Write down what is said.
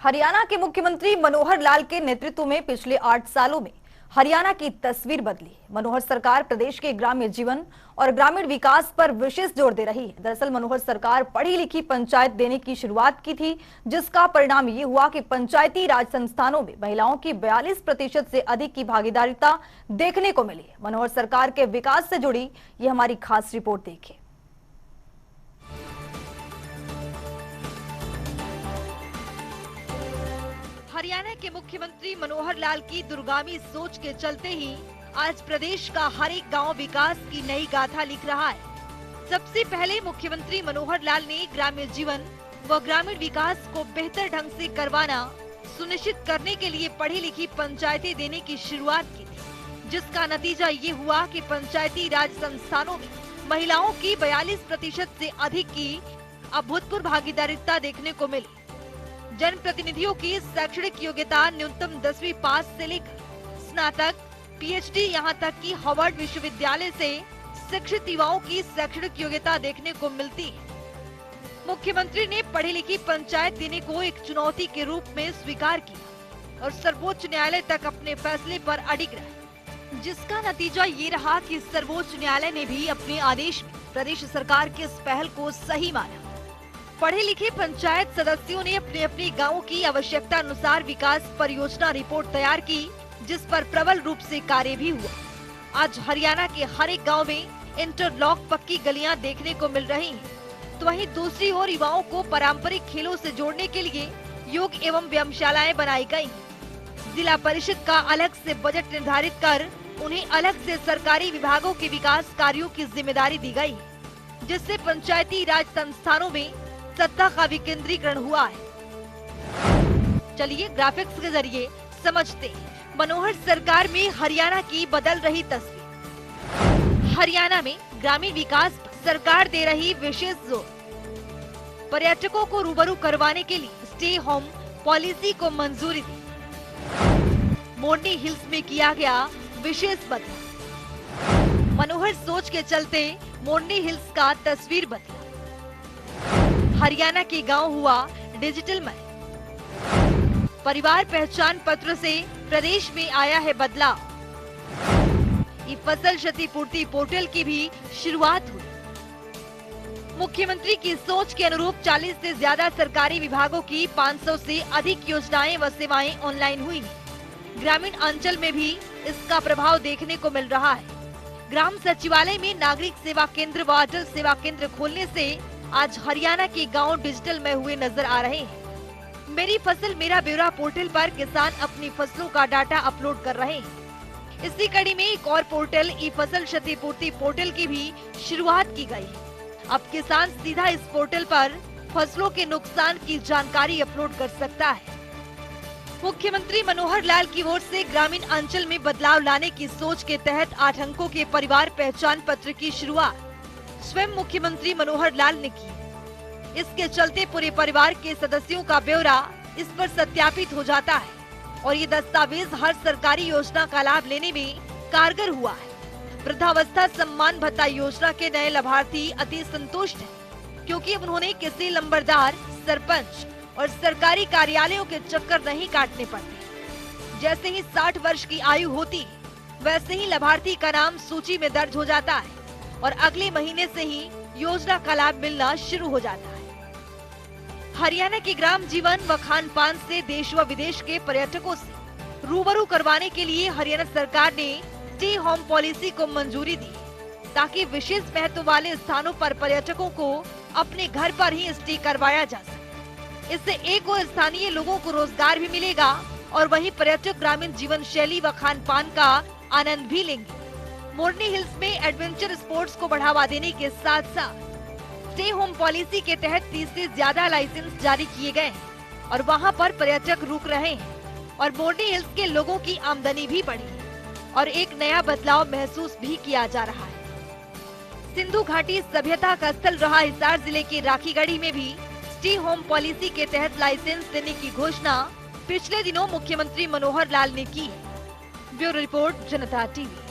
हरियाणा के मुख्यमंत्री मनोहर लाल के नेतृत्व में पिछले 8 सालों में हरियाणा की तस्वीर बदली। मनोहर सरकार प्रदेश के ग्रामीण जीवन और ग्रामीण विकास पर विशेष जोर दे रही है। दरअसल मनोहर सरकार पढ़ी लिखी पंचायत देने की शुरुआत की थी, जिसका परिणाम ये हुआ कि पंचायती राज संस्थानों में महिलाओं की 42% से अधिक की भागीदारिता देखने को मिली। मनोहर सरकार के विकास से जुड़ी ये हमारी खास रिपोर्ट देखिए। हरियाणा के मुख्यमंत्री मनोहर लाल की दूरगामी सोच के चलते ही आज प्रदेश का हर एक गांव विकास की नई गाथा लिख रहा है। सबसे पहले मुख्यमंत्री मनोहर लाल ने ग्रामीण जीवन व ग्रामीण विकास को बेहतर ढंग से करवाना सुनिश्चित करने के लिए पढ़ी लिखी पंचायतें देने की शुरुआत की थी, जिसका नतीजा ये हुआ कि पंचायती राज संस्थानों में महिलाओं की 42% से अधिक की अभूतपूर्व भागीदारिता देखने को मिली। जनप्रतिनिधियों की शैक्षणिक योग्यता न्यूनतम 10वीं पास से लेकर स्नातक, पीएचडी यहां तक कि हार्वर्ड विश्वविद्यालय से शिक्षित युवाओं की शैक्षणिक योग्यता देखने को मिलती है। मुख्यमंत्री ने पढ़ी लिखी पंचायत देने को एक चुनौती के रूप में स्वीकार किया और सर्वोच्च न्यायालय तक अपने फैसले पर अडिग रहे, जिसका नतीजा ये रहा कि सर्वोच्च न्यायालय ने भी अपने आदेश में प्रदेश सरकार की इस पहल को सही माना। पढ़े लिखे पंचायत सदस्यों ने अपने अपने गाँव की आवश्यकता अनुसार विकास परियोजना रिपोर्ट तैयार की, जिस पर प्रबल रूप से कार्य भी हुआ। आज हरियाणा के हर एक गाँव में इंटरलॉक पक्की गलियां देखने को मिल रही हैं। तो वहीं दूसरी ओर युवाओं को पारंपरिक खेलों से जोड़ने के लिए योग एवं व्यायामशालाएं बनाई गयी। जिला परिषद का अलग से बजट निर्धारित कर उन्हें अलग से सरकारी विभागों के विकास कार्यों की जिम्मेदारी दी गयी, जिससे पंचायती राज संस्थानों में सत्ता का विकेंद्रीकरण हुआ है। चलिए ग्राफिक्स के जरिए समझते हैं मनोहर सरकार में हरियाणा की बदल रही तस्वीर। हरियाणा में ग्रामीण विकास पर सरकार दे रही विशेष जोर। पर्यटकों को रूबरू करवाने के लिए स्टे होम पॉलिसी को मंजूरी दी। मोरनी हिल्स में किया गया विशेष बदलाव। मनोहर सोच के चलते मोरनी हिल्स का तस्वीर बदला। हरियाणा के गांव हुआ डिजिटलमय। परिवार पहचान पत्र से प्रदेश में आया है बदलाव। ई फसल क्षतिपूर्ति पोर्टल की भी शुरुआत हुई। मुख्यमंत्री की सोच के अनुरूप 40 से ज्यादा सरकारी विभागों की 500 से अधिक योजनाएं व सेवाएं ऑनलाइन हुई। ग्रामीण अंचल में भी इसका प्रभाव देखने को मिल रहा है। ग्राम सचिवालय में नागरिक सेवा केंद्र व अटल सेवा केंद्र खोलने से आज हरियाणा के गांव डिजिटल में हुए नजर आ रहे हैं। मेरी फसल मेरा ब्यौरा पोर्टल पर किसान अपनी फसलों का डाटा अपलोड कर रहे हैं। इसी कड़ी में एक और पोर्टल ई फसल क्षतिपूर्ति पोर्टल की भी शुरुआत की गई है। अब किसान सीधा इस पोर्टल पर फसलों के नुकसान की जानकारी अपलोड कर सकता है। मुख्यमंत्री मनोहर लाल की ओर से ग्रामीण अंचल में बदलाव लाने की सोच के तहत 8 अंकों के परिवार पहचान पत्र की शुरुआत स्वयं मुख्यमंत्री मनोहर लाल ने की। इसके चलते पूरे परिवार के सदस्यों का ब्यौरा इस पर सत्यापित हो जाता है और ये दस्तावेज हर सरकारी योजना का लाभ लेने में कारगर हुआ है। वृद्धावस्था सम्मान भत्ता योजना के नए लाभार्थी अति संतुष्ट हैं, क्योंकि अब उन्होंने किसी लंबरदार, सरपंच और सरकारी कार्यालयों के चक्कर नहीं काटने पड़ते। जैसे ही 60 वर्ष की आयु होती, वैसे ही लाभार्थी का नाम सूची में दर्ज हो जाता है और अगले महीने से ही योजना का लाभ मिलना शुरू हो जाता है। हरियाणा के ग्राम जीवन व खान पान से देश व विदेश के पर्यटकों से रूबरू करवाने के लिए हरियाणा सरकार ने स्टे होम पॉलिसी को मंजूरी दी, ताकि विशेष महत्व वाले स्थानों पर पर्यटकों को अपने घर पर ही स्टे करवाया जा सके। इससे एक और स्थानीय लोगों को रोजगार भी मिलेगा और वहीं पर्यटक ग्रामीण जीवन शैली व खान पान का आनंद भी लेंगे। मोरनी हिल्स में एडवेंचर स्पोर्ट्स को बढ़ावा देने के साथ साथ स्टे होम पॉलिसी के तहत 30 से ज्यादा लाइसेंस जारी किए गए हैं और वहां पर पर्यटक रुक रहे हैं और मोरनी हिल्स के लोगों की आमदनी भी बढ़ी है और एक नया बदलाव महसूस भी किया जा रहा है। सिंधु घाटी सभ्यता का स्थल रहा हिसार जिले के राखीगढ़ी में भी स्टे होम पॉलिसी के तहत लाइसेंस देने की घोषणा पिछले दिनों मुख्यमंत्री मनोहर लाल ने की। ब्यूरो रिपोर्ट, जनता टीवी।